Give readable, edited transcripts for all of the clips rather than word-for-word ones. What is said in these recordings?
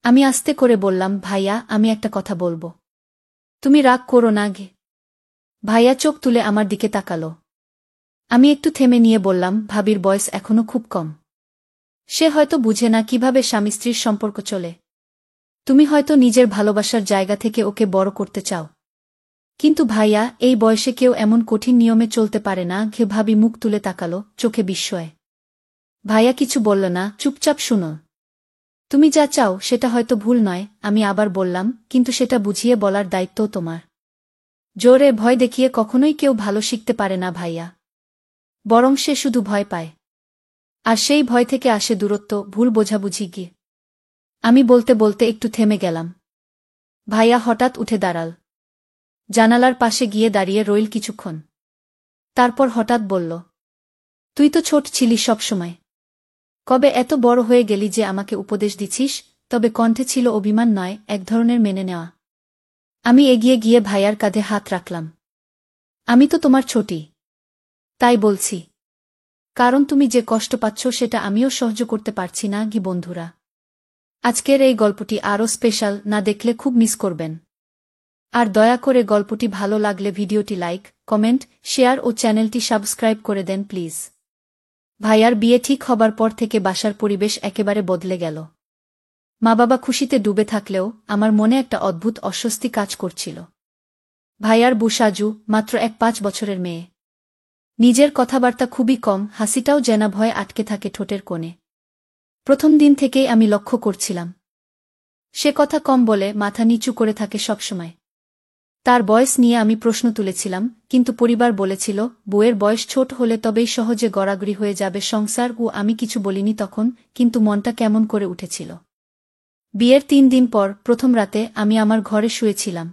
আমি আস্তে করে বললাম, ভাইয়া, আমি একটা কথা বলবো। তুমি রাগ করো না গে। ভাইয়া চোখ তুলে আমার দিকে তাকালো। আমি একটু থেমে নিয়ে বললাম, ভাবির বয়স এখনো খুব কম। সে হয়তো বুঝে না কিভাবে স্বামী স্ত্রীর সম্পর্ক চলে। তুমি হয়তো নিজের ভালোবাসার জায়গা থেকে ওকে বড় করতে চাও। কিন্তু ভাইয়া, এই বয়সে কেউ এমন কঠিন নিয়মে চলতে পারে না। ভাবি মুখ তুলে তাকালো, চোখে বিস্ময়। ভাইয়া কিছু বলল না, চুপচাপ শুনো। তুমি যা চাও সেটা হয়তো ভুল নয়, আমি আবার বললাম, কিন্তু সেটা বুঝিয়ে বলার দায়িত্বও তোমার। জোরে ভয় দেখিয়ে কখনোই কেউ ভালো শিখতে পারে না ভাইয়া। বরং সে শুধু ভয় পায়। আর সেই ভয় থেকে আসে দূরত্ব, ভুল বোঝাবুঝি গিয়ে। আমি বলতে বলতে একটু থেমে গেলাম। ভাইয়া হঠাৎ উঠে দাঁড়াল। জানালার পাশে গিয়ে দাঁড়িয়ে রইল কিছুক্ষণ। তারপর হঠাৎ বলল, তুই তো ছোট ছিলি সবসময়। কবে এত বড় হয়ে গেলি যে আমাকে উপদেশ দিছিস? তবে কণ্ঠে ছিল অভিমান নয়, এক ধরনের মেনে নেওয়া। আমি এগিয়ে গিয়ে ভাইয়ার কাঁধে হাত রাখলাম। আমি তো তোমার ছোটি। তাই বলছি। কারণ তুমি যে কষ্ট পাচ্ছ সেটা আমিও সহ্য করতে পারছি না গি। বন্ধুরা, আজকের এই গল্পটি আরও স্পেশাল, না দেখলে খুব মিস করবেন। আর দয়া করে গল্পটি ভালো লাগলে ভিডিওটি লাইক, কমেন্ট, শেয়ার ও চ্যানেলটি সাবস্ক্রাইব করে দেন প্লিজ। ভাইয়ার বিয়ে ঠিক হবার পর থেকে বাসার পরিবেশ একেবারে বদলে গেল। মা বাবা খুশিতে ডুবে থাকলেও আমার মনে একটা অদ্ভুত অস্বস্তি কাজ করছিল। ভাইয়ার বউ সাজু, মাত্র 5 বছরের মেয়ে। নিজের কথাবার্তা খুবই কম, হাসিটাও যেন ভয়ে আটকে থাকে ঠোঁটের কোণে। প্রথম দিন থেকেই আমি লক্ষ্য করছিলাম। সে কথা কম বলে, মাথা নিচু করে থাকে সবসময়। তার বয়স নিয়ে আমি প্রশ্ন তুলেছিলাম, কিন্তু পরিবার বলেছিল বউয়ের বয়স ছোট হলে তবেই সহজে গড়াগড়ি হয়ে যাবে সংসার। আমি কিছু বলিনি তখন, কিন্তু মনটা কেমন করে উঠেছিল। বিয়ের 3 দিন পর প্রথম রাতে আমি আমার ঘরে শুয়েছিলাম।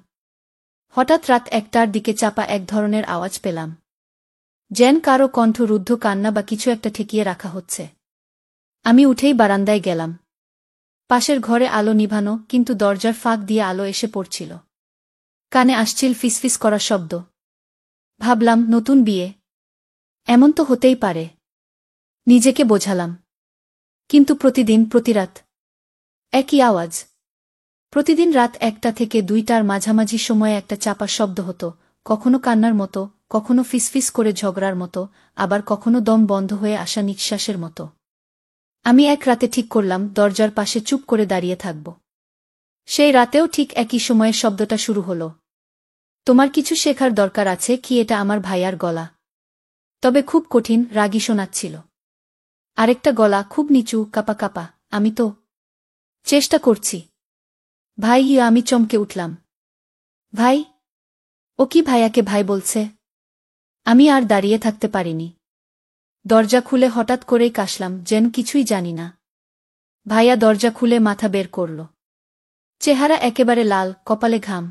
হঠাৎ রাত 1টার দিকে চাপা এক ধরনের আওয়াজ পেলাম। যেন কারো কণ্ঠ, রুদ্ধ কান্না বা কিছু একটা ঠেকিয়ে রাখা হচ্ছে। আমি উঠেই বারান্দায় গেলাম। পাশের ঘরে আলো নিভানো, কিন্তু দরজার ফাঁক দিয়ে আলো এসে পড়ছিল। কানে আসছিল ফিসফিস করা শব্দ। ভাবলাম, নতুন বিয়ে, এমন তো হতেই পারে। নিজেকে বোঝালাম। কিন্তু প্রতিদিন, প্রতিরাত একই আওয়াজ। প্রতিদিন রাত 1টা থেকে 2টার মাঝামাঝি সময়ে একটা চাপা শব্দ হতো, কখনো কান্নার মতো, কখনো ফিসফিস করে ঝগড়ার মতো, আবার কখনো দম বন্ধ হয়ে আসা নিঃশ্বাসের মতো। আমি এক রাতে ঠিক করলাম দরজার পাশে চুপ করে দাঁড়িয়ে থাকব। সেই রাতেও ঠিক একই সময়ে শব্দটা শুরু হলো। তোমার কিছু শেখার দরকার আছে কি? এটা আমার ভাইয়ার গলা। তবে খুব কঠিন, রাগী শোনাচ্ছিল। আরেকটা গলা, খুব নিচু, কাপা কাপা, আমি তো চেষ্টা করছি। ভাই, আমি চমকে উঠলাম। ভাই? ও কি ভাইয়াকে ভাই বলছে? আমি আর দাঁড়িয়ে থাকতে পারিনি। দরজা খুলে হঠাৎ করেই কাশলাম, যেন কিছুই জানি না। ভাইয়া দরজা খুলে মাথা বের করল। চেহারা একেবারে লাল, কপালে ঘাম।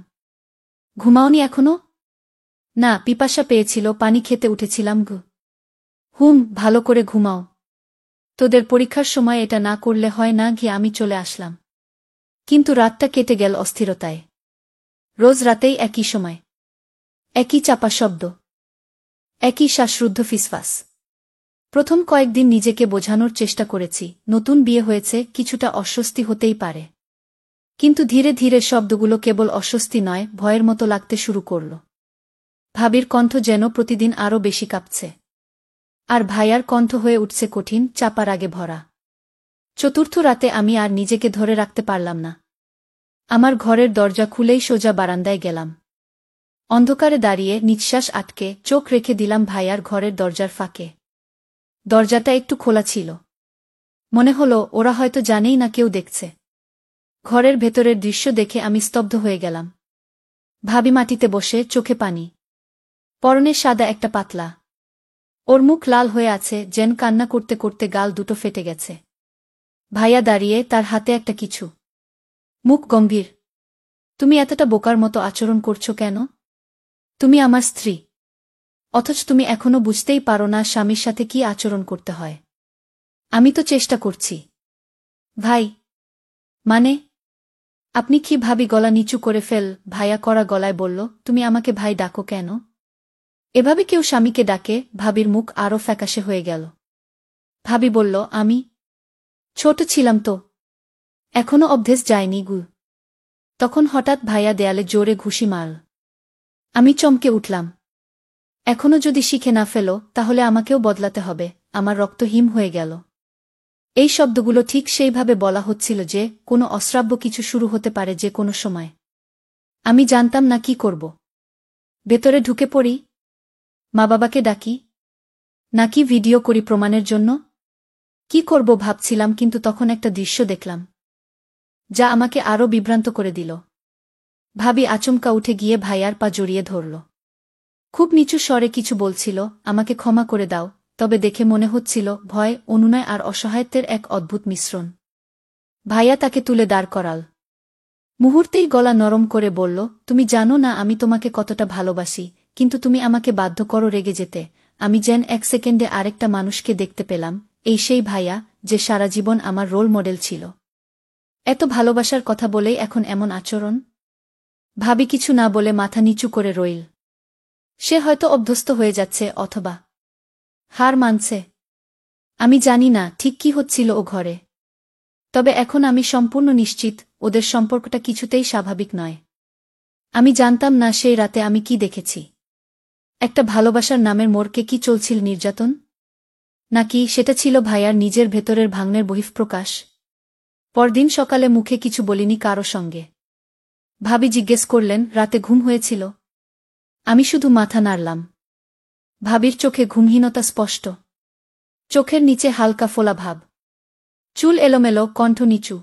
ঘুমাওনি এখনো? না, পিপাসা পেয়েছিল, পানি খেতে উঠেছিলাম। ভালো করে ঘুমাও। তোদের পরীক্ষার সময় এটা না করলে হয় না। আমি চলে আসলাম। কিন্তু রাতটা কেটে গেল অস্থিরতায়। রোজ রাতেই একই সময়, একই চাপা শব্দ, একই শ্বাসরুদ্ধ ফিসফাস। প্রথম কয়েকদিন নিজেকে বোঝানোর চেষ্টা করেছি, নতুন বিয়ে হয়েছে, কিছুটা অস্বস্তি হতেই পারে। কিন্তু ধীরে ধীরে শব্দগুলো কেবল অস্বস্তি নয়, ভয়ের মতো লাগতে শুরু করল। ভাবির কণ্ঠ যেন প্রতিদিন আরও বেশি কাঁপছে। আর ভাইয়ার কণ্ঠ হয়ে উঠছে কঠিন, চাপা রাগে ভরা। চতুর্থ রাতে আমি আর নিজেকে ধরে রাখতে পারলাম না। আমার ঘরের দরজা খুলেই সোজা বারান্দায় গেলাম। অন্ধকারে দাঁড়িয়ে নিঃশ্বাস আটকে চোখ রেখে দিলাম ভাইয়ার ঘরের দরজার ফাঁকে। দরজাটা একটু খোলা ছিল। মনে হলো ওরা হয়তো জানেই না কেউ দেখছে। ঘরের ভেতরের দৃশ্য দেখে আমি স্তব্ধ হয়ে গেলাম। ভাবি মাটিতে বসে, চোখে পানি। পরনে সাদা একটা পাতলা। ওর মুখ লাল হয়ে আছে, যেন কান্না করতে করতে গাল দুটো ফেটে গেছে। ভাইয়া দাঁড়িয়ে, তার হাতে একটা কিছু। মুখ গম্ভীর। তুমি এতটা বোকার মতো আচরণ করছো কেন? তুমি আমার স্ত্রী। অথচ তুমি এখনো বুঝতেই পারো না স্বামীর সাথে কি আচরণ করতে হয়। আমি তো চেষ্টা করছি। ভাই? মানে? আপনি কি? ভাবি গলা নিচু করে ভাইয়া করা গলায় বলল, তুমি আমাকে ভাই ডাকো কেন? এভাবে কেউ স্বামীকে ডাকে? ভাবির মুখ আরও ফ্যাকাশে হয়ে গেল। ভাবি বলল, আমি ছোট ছিলাম তো, এখনো অভ্যেস যায়নি গু। তখন হঠাৎ ভাইয়া দেয়ালে জোরে ঘুষি মারল। আমি চমকে উঠলাম। এখনো যদি শিখে না ফেলো তাহলে আমাকেও বদলাতে হবে। আমার রক্ত হিম হয়ে গেল। এই শব্দগুলো ঠিক সেইভাবে বলা হচ্ছিল যে কোনো অশ্রাব্য কিছু শুরু হতে পারে যে কোনো সময়। আমি জানতাম না কি করব। ভেতরে ঢুকে পড়ি, মা বাবাকে ডাকি, নাকি ভিডিও করি প্রমাণের জন্য। কি করব ভাবছিলাম, কিন্তু তখন একটা দৃশ্য দেখলাম যা আমাকে আরও বিভ্রান্ত করে দিল। ভাবি আচমকা উঠে গিয়ে ভাইয়ার পা জড়িয়ে ধরল। খুব নিচু স্বরে কিছু বলছিল, আমাকে ক্ষমা করে দাও, তবে দেখে মনে হচ্ছিল ভয়, অনুনয় আর অসহায়ত্বের এক অদ্ভুত মিশ্রণ। ভাইয়া তাকে তুলে দাঁড় করাল। মুহূর্তেই গলা নরম করে বলল, তুমি জানো না আমি তোমাকে কতটা ভালোবাসি, কিন্তু তুমি আমাকে বাধ্য করো রেগে যেতে। আমি যেন এক সেকেন্ডে আরেকটা মানুষকে দেখতে পেলাম, এই সেই ভাইয়া যে সারা জীবন আমার রোল মডেল ছিল। এত ভালোবাসার কথা বলেই এখন এমন আচরণ। ভাবি কিছু না বলে মাথা নিচু করে রইল। সে হয়তো অভ্যস্ত হয়ে যাচ্ছে অথবা হার মানছে। আমি জানি না ঠিক কি হচ্ছিল ও ঘরে। তবে এখন আমি সম্পূর্ণ নিশ্চিত ওদের সম্পর্কটা কিছুতেই স্বাভাবিক নয়। আমি জানতাম না সেই রাতে আমি কি দেখেছি। একটা ভালোবাসার নামের মোড়কে কি চলছিল নির্যাতন? নাকি সেটা ছিল ভাইয়ার নিজের ভেতরের ভাঙনের বহিঃপ্রকাশ? পরদিন সকালে মুখে কিছু বলিনি কারো সঙ্গে। ভাবি জিজ্ঞেস করলেন, রাতে ঘুম হয়েছিল? আমি শুধু মাথা নাড়লাম। ভাবির চোখে ঘুমহীনতা স্পষ্ট। চোখের নিচে হালকা ফোলা ভাব। চুল এলোমেলো, কণ্ঠ নিচু।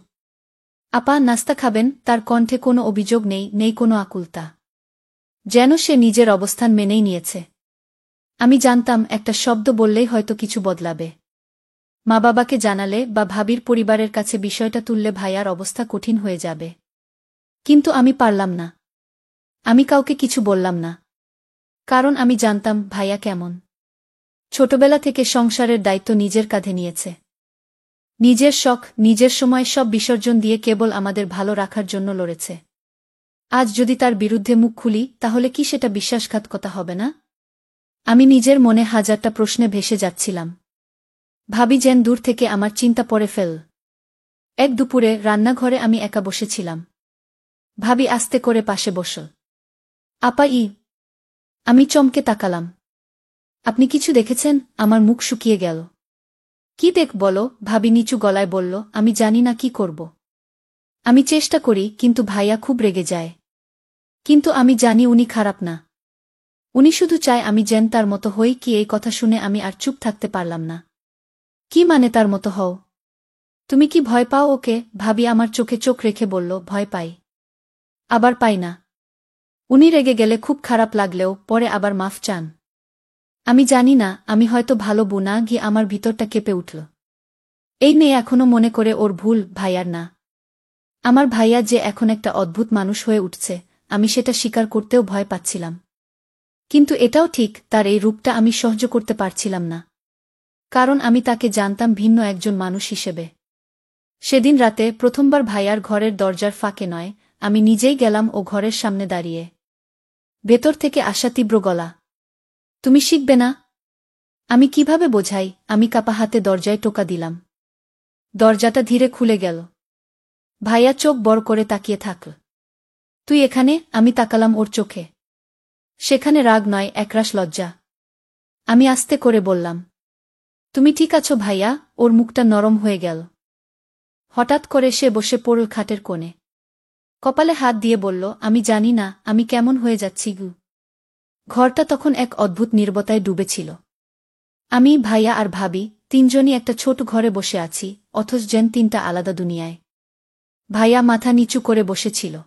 আপা নাস্তা খাবেন? তার কণ্ঠে কোনো অভিযোগ নেই, নেই কোনো আকুলতা। যেন সে নিজের অবস্থান মেনেই নিয়েছে। আমি জানতাম একটা শব্দ বললেই হয়তো কিছু বদলাবে। মা বাবাকে জানালে বা ভাবির পরিবারের কাছে বিষয়টা তুললে ভাইয়ার অবস্থা কঠিন হয়ে যাবে। কিন্তু আমি পারলাম না। আমি কাউকে কিছু বললাম না। কারণ আমি জানতাম ভাইয়া কেমন। ছোটবেলা থেকে সংসারের দায়িত্ব নিজের কাঁধে নিয়েছে। নিজের শখ, নিজের সময় সব বিসর্জন দিয়ে কেবল আমাদের ভালো রাখার জন্য লড়েছে। আজ যদি তার বিরুদ্ধে মুখ খুলি তাহলে কি সেটা বিশ্বাসঘাতকতা হবে না? আমি নিজের মনে হাজারটা প্রশ্নে ভেসে যাচ্ছিলাম। ভাবি যেন দূর থেকে আমার চিন্তা পড়ে ফেল। এক দুপুরে রান্নাঘরে আমি একা বসেছিলাম। ভাবি আস্তে করে পাশে বসল। আপা আমি চমকে তাকালাম। আপনি কিছু দেখেছেন? আমার মুখ শুকিয়ে গেল। কি দেখ বলো? ভাবি নিচু গলায় বলল, আমি জানি না কি করব। আমি চেষ্টা করি, কিন্তু ভাইয়া খুব রেগে যায়। কিন্তু আমি জানি উনি খারাপ না। উনি শুধু চায় আমি যেন তার মতো হই। কি এই কথা শুনে আমি আর চুপ থাকতে পারলাম না। কি মানে তার মতো হও? তুমি কি ভয় পাও ওকে? ভাবি আমার চোখে চোখ রেখে বলল, ভয় পাই। আবার পাই না। উনি রেগে গেলে খুব খারাপ লাগলেও পরে আবার মাফ চান। আমি জানি না, আমি হয়তো ভালো বুনা গিয়ে আমার ভিতরটা কেঁপে উঠল। এই মেয়ে এখনো মনে করে ওর ভুল, ভাইয়ার না। আমার ভাইয়া যে এখন একটা অদ্ভুত মানুষ হয়ে উঠছে, আমি সেটা স্বীকার করতেও ভয় পাচ্ছিলাম। কিন্তু এটাও ঠিক, তার এই রূপটা আমি সহ্য করতে পারছিলাম না। কারণ আমি তাকে জানতাম ভিন্ন একজন মানুষ হিসেবে। সেদিন রাতে প্রথমবার ভাইয়ার ঘরের দরজার ফাঁকে নয়, আমি নিজেই গেলাম ও ঘরের সামনে দাঁড়িয়ে। ভেতর থেকে আসা তীব্র গলা, তুমি শিখবে না? আমি কিভাবে বোঝাই? আমি কাপা হাতে দরজায় টোকা দিলাম। দরজাটা ধীরে খুলে গেল। ভাইয়া চোখ বড় করে তাকিয়ে থাকল। তুই এখানে? আমি তাকালাম ওর চোখে। সেখানে রাগ নয়, একরাশ লজ্জা। আমি আস্তে করে বললাম, তুমি ঠিক আছো ভাইয়া? ওর মুখটা নরম হয়ে গেল। হঠাৎ করে সে বসে পড়ল খাটের কোণে। কপালে হাত দিয়ে বলল, আমি জানি না আমি কেমন হয়ে যাচ্ছি গু। ঘরটা তখন এক অদ্ভুত নীরবতায় ডুবেছিল। আমি, ভাইয়া আর ভাবি তিনজনই একটা ছোট ঘরে বসে আছি, অথচ যেন তিনটা আলাদা দুনিয়ায়। ভাইয়া মাথা নিচু করে বসেছিল।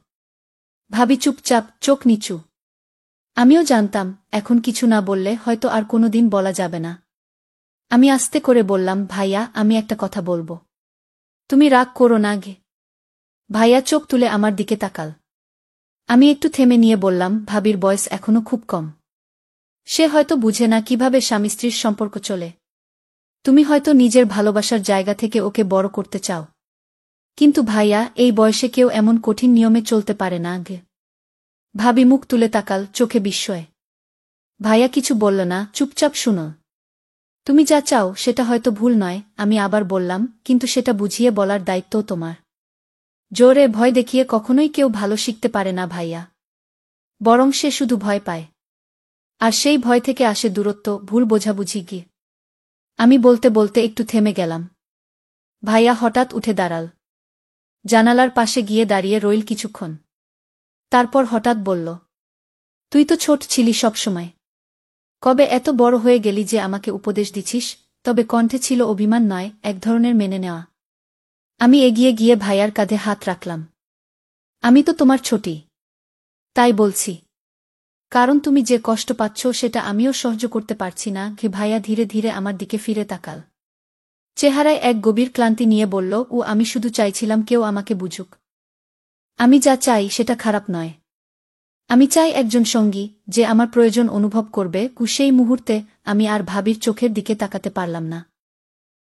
ভাবি চুপচাপ, চোখ নিচু। আমিও জানতাম এখন কিছু না বললে হয়তো আর কোনোদিন বলা যাবে না। আমি আস্তে করে বললাম, ভাইয়া আমি একটা কথা বলবো। তুমি রাগ করো না গে। ভাইয়া চোখ তুলে আমার দিকে তাকাল। আমি একটু থেমে নিয়ে বললাম, ভাবির বয়স এখনো খুব কম। সে হয়তো বুঝে না কিভাবে স্বামী স্ত্রীর সম্পর্ক চলে। তুমি হয়তো নিজের ভালোবাসার জায়গা থেকে ওকে বড় করতে চাও। কিন্তু ভাইয়া, এই বয়সে কেউ এমন কঠিন নিয়মে চলতে পারে না গে। ভাবি মুখ তুলে তাকাল, চোখে বিস্ময়। ভাইয়া কিছু বলল না, চুপচাপ শুনো। তুমি যা চাও সেটা হয়তো ভুল নয়, আমি আবার বললাম, কিন্তু সেটা বুঝিয়ে বলার দায়িত্বও তোমার। জোরে ভয় দেখিয়ে কখনোই কেউ ভালো শিখতে পারে না ভাইয়া, বরং সে শুধু ভয় পায়। আর সেই ভয় থেকে আসে দূরত্ব, ভুল বোঝাবুঝি গিয়ে। আমি বলতে বলতে একটু থেমে গেলাম। ভাইয়া হঠাৎ উঠে দাঁড়াল। জানালার পাশে গিয়ে দাঁড়িয়ে রইল কিছুক্ষণ। তারপর হঠাৎ বলল, তুই তো ছোট ছিলি সবসময়, কবে এত বড় হয়ে গেলি যে আমাকে উপদেশ দিছিস? তবে কণ্ঠে ছিল অভিমান নয়, এক ধরনের মেনে নেওয়া। আমি এগিয়ে গিয়ে ভাইয়ার কাঁধে হাত রাখলাম। আমি তো তোমার ছোটি, তাই বলছি। কারণ তুমি যে কষ্ট পাচ্ছ সেটা আমিও সহ্য করতে পারছি না। ভাইয়া ধীরে ধীরে আমার দিকে ফিরে তাকাল। চেহারায় এক গভীর ক্লান্তি নিয়ে বলল, ও আমি শুধু চাইছিলাম কেউ আমাকে বুঝুক। আমি যা চাই সেটা খারাপ নয়। আমি চাই একজন সঙ্গী, যে আমার প্রয়োজন অনুভব করবে। সেই মুহূর্তে আমি আর ভাবির চোখের দিকে তাকাতে পারলাম না।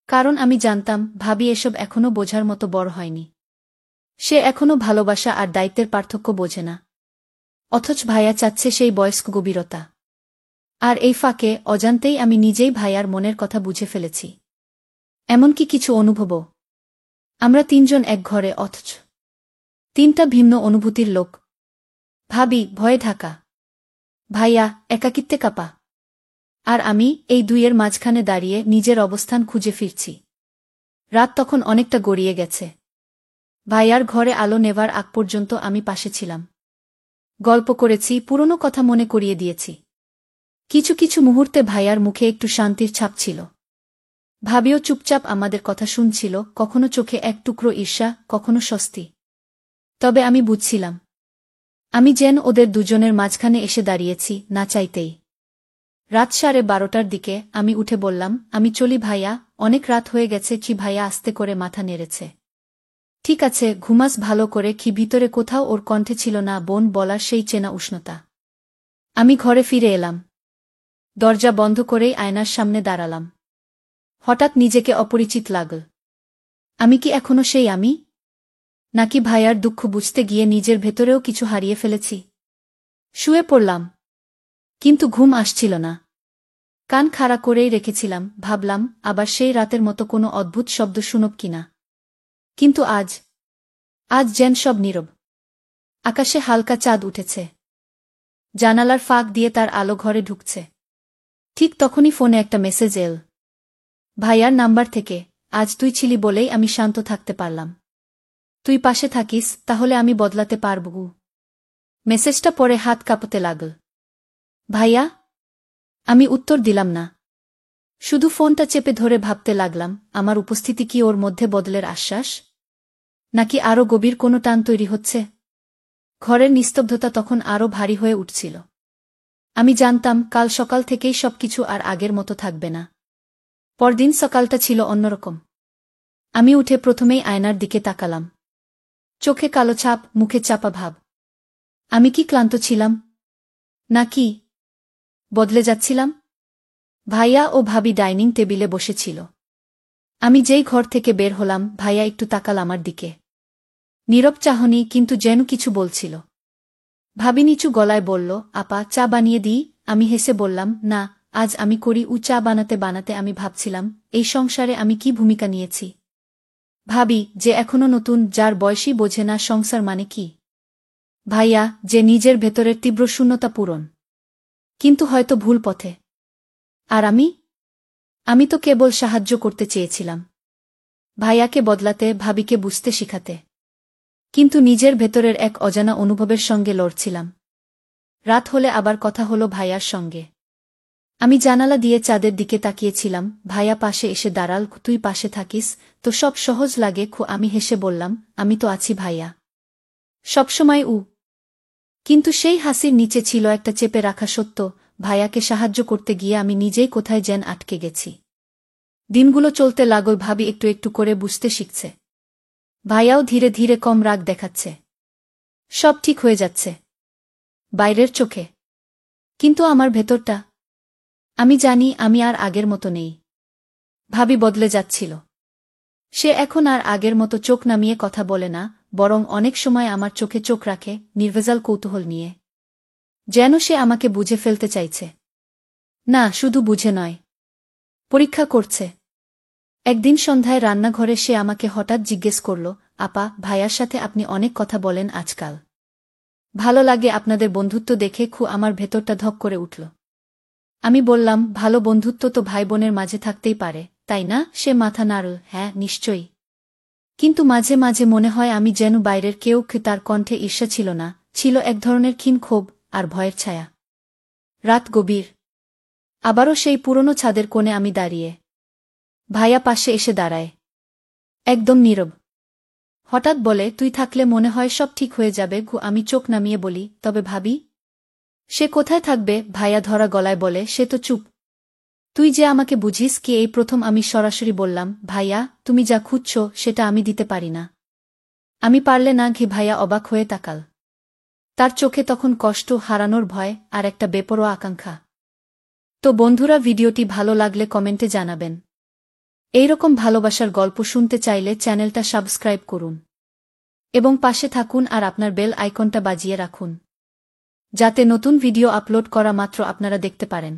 কারণ আমি জানতাম ভাবি এসব এখনো বোঝার মতো বড় হয়নি। সে এখনো ভালোবাসা আর দায়িত্বের পার্থক্য বোঝে না। অথচ ভাইয়া চাচ্ছে সেই বয়স্ক গভীরতা। আর এই ফাঁকে অজান্তেই আমি নিজেই ভাইয়ার মনের কথা বুঝে ফেলেছি। এমনকি কিছু অনুভবও। আমরা তিনজন এক ঘরে, অথচ তিনটা ভিন্ন অনুভূতির লোক। ভাবি ভয়ে ঢাকা, ভাইয়া একাকিত্বে কাঁপা, আর আমি এই দুইয়ের মাঝখানে দাঁড়িয়ে নিজের অবস্থান খুঁজে ফিরছি। রাত তখন অনেকটা গড়িয়ে গেছে। ভাইয়ার ঘরে আলো নেভার আগ পর্যন্ত আমি পাশে ছিলাম। গল্প করেছি, পুরনো কথা মনে করিয়ে দিয়েছি। কিছু কিছু মুহূর্তে ভাইয়ার মুখে একটু শান্তির ছাপ ছিল। ভাবিও চুপচাপ আমাদের কথা শুনছিল, কখনো চোখে এক টুকরো ঈর্ষা, কখনো স্বস্তি। তবে আমি বুঝছিলাম, আমি যেন ওদের দুজনের মাঝখানে এসে দাঁড়িয়েছি, না চাইতেই। রাত 12:30টার দিকে আমি উঠে বললাম, আমি চলি ভাইয়া, অনেক রাত হয়ে গেছে। ভাইয়া আস্তে করে মাথা নেড়েছে। ঠিক আছে, ঘুমাস ভালো করে। ভিতরে কোথাও ওর কণ্ঠে ছিল না বোন বলার সেই চেনা উষ্ণতা। আমি ঘরে ফিরে এলাম। দরজা বন্ধ করেই আয়নার সামনে দাঁড়ালাম। হঠাৎ নিজেকে অপরিচিত লাগল। আমি কি এখনো সেই আমি? নাকি ভাইয়ার দুঃখ বুঝতে গিয়ে নিজের ভেতরেও কিছু হারিয়ে ফেলেছি? শুয়ে পড়লাম, কিন্তু ঘুম আসছিল না। কান খাড়া করেই রেখেছিলাম, ভাবলাম আবার সেই রাতের মতো কোনো অদ্ভুত শব্দ শুনব কিনা। কিন্তু আজ যেন সব নীরব। আকাশে হালকা চাঁদ উঠেছে। জানালার ফাঁক দিয়ে তার আলো ঘরে ঢুকছে। ঠিক তখনই ফোনে একটা মেসেজ এল। ভাইয়ার নাম্বার থেকে। আজ তুই ছিলি বলেই আমি শান্ত থাকতে পারলাম। তুই পাশে থাকিস, তাহলে আমি বদলাতে পারব। মেসেজটা পড়ে হাত কাঁপতে লাগল। ভাইয়া? আমি উত্তর দিলাম না। শুধু ফোনটা চেপে ধরে ভাবতে লাগলাম, আমার উপস্থিতি কি ওর মধ্যে বদলের আশ্বাস? নাকি আরও গভীর কোনো টান তৈরি হচ্ছে? ঘরের নিস্তব্ধতা তখন আরও ভারী হয়ে উঠছিল। আমি জানতাম কাল সকাল থেকেই সবকিছু আর আগের মতো থাকবে না। পরদিন সকালটা ছিল অন্যরকম। আমি উঠে প্রথমেই আয়নার দিকে তাকালাম। চোখে কালো ছাপ, মুখে চাপা ভাব। আমি কি ক্লান্ত ছিলাম? নাকি বদলে যাচ্ছিলাম? ভাইয়া ও ভাবি ডাইনিং টেবিলে বসেছিল। আমি যেই ঘর থেকে বের হলাম, ভাইয়া একটু তাকাল আমার দিকে। নীরব চাহনি, কিন্তু যেন কিছু বলছিল। ভাবি নিচু গলায় বলল, আপা চা বানিয়ে দিই? আমি হেসে বললাম, না, আজ আমি করি। চা বানাতে বানাতে আমি ভাবছিলাম, এই সংসারে আমি কি ভূমিকা নিয়েছি। ভাবি, যে এখনো নতুন, যার বয়সই বোঝে না সংসার মানে কি। ভাইয়া, যে নিজের ভেতরের তীব্র শূন্যতা পূরণ, কিন্তু হয়তো ভুল পথে। আর আমি তো কেবল সাহায্য করতে চেয়েছিলাম। ভাইয়াকে বদলাতে, ভাবিকে বুঝতে শিখাতে। কিন্তু নিজের ভেতরের এক অজানা অনুভবের সঙ্গে লড়ছিলাম। রাত হলে আবার কথা হলো ভাইয়ার সঙ্গে। আমি জানালা দিয়ে চাঁদের দিকে তাকিয়েছিলাম। ভাইয়া পাশে এসে দাঁড়াল। তুই পাশে থাকিস তো সব সহজ লাগে। আমি হেসে বললাম, আমি তো আছি ভাইয়া, সবসময়। কিন্তু সেই হাসির নিচে ছিল একটা চেপে রাখা সত্য। ভাইয়াকে সাহায্য করতে গিয়ে আমি নিজেই কোথায় যেন আটকে গেছি। দিনগুলো চলতে লাগল, ভাবি একটু একটু করে বুঝতে শিখছে। ভাইয়াও ধীরে ধীরে কম রাগ দেখাচ্ছে। সব ঠিক হয়ে যাচ্ছে বাইরের চোখে, কিন্তু আমার ভেতরটা, আমি জানি আমি আর আগের মতো নেই। ভাবি বদলে যাচ্ছিল। সে এখন আর আগের মতো চোখ নামিয়ে কথা বলে না, বরং অনেক সময় আমার চোখে চোখ রাখে, নির্ভেজাল কৌতূহল নিয়ে। যেন সে আমাকে বুঝে ফেলতে চাইছে। না, শুধু বুঝে নয়, পরীক্ষা করছে। একদিন সন্ধ্যায় রান্নাঘরে সে আমাকে হঠাৎ জিজ্ঞেস করল, আপা, ভাইয়ার সাথে আপনি অনেক কথা বলেন আজকাল। ভালো লাগে আপনাদের বন্ধুত্ব দেখে আমার ভেতরটা ধক করে উঠল। আমি বললাম, ভালো বন্ধুত্ব তো ভাই বোনের মাঝে থাকতেই পারে, তাই না? সে মাথা নাড়ল, হ্যাঁ, নিশ্চয়ই। কিন্তু মাঝে মাঝে মনে হয় আমি যেন বাইরের কেউ। তার কণ্ঠে ঈর্ষা ছিল না, ছিল এক ধরনের ক্ষীণ ক্ষোভ আর ভয়ের ছায়া। রাত গভীর। আবারও সেই পুরনো ছাদের কোণে আমি দাঁড়িয়ে। ভাইয়া পাশে এসে দাঁড়ায়। একদম নীরব। হঠাৎ বলে, তুই থাকলে মনে হয় সব ঠিক হয়ে যাবে। আমি চোখ নামিয়ে বলি, তবে ভাবি? সে কোথায় থাকবে? ভাইয়া ধরা গলায় বলে, সে তো চুপ। তুই যে আমাকে বুঝিস কি? এই প্রথম আমি সরাসরি বললাম, ভাইয়া, তুমি যা খুঁজছ সেটা আমি দিতে পারি না। আমি পারলে না। ভাইয়া অবাক হয়ে তাকাল। তার চোখে তখন কষ্ট, হারানোর ভয় আর একটা বেপরোয়া আকাঙ্ক্ষা। তো বন্ধুরা, ভিডিওটি ভালো লাগলে কমেন্টে জানাবেন। এইরকম ভালোবাসার গল্প শুনতে চাইলে চ্যানেলটা সাবস্ক্রাইব করুন এবং পাশে থাকুন আর আপনার বেল আইকনটা বাজিয়ে রাখুন, যাতে নতুন ভিডিও আপলোড করা মাত্র আপনারা দেখতে পারেন।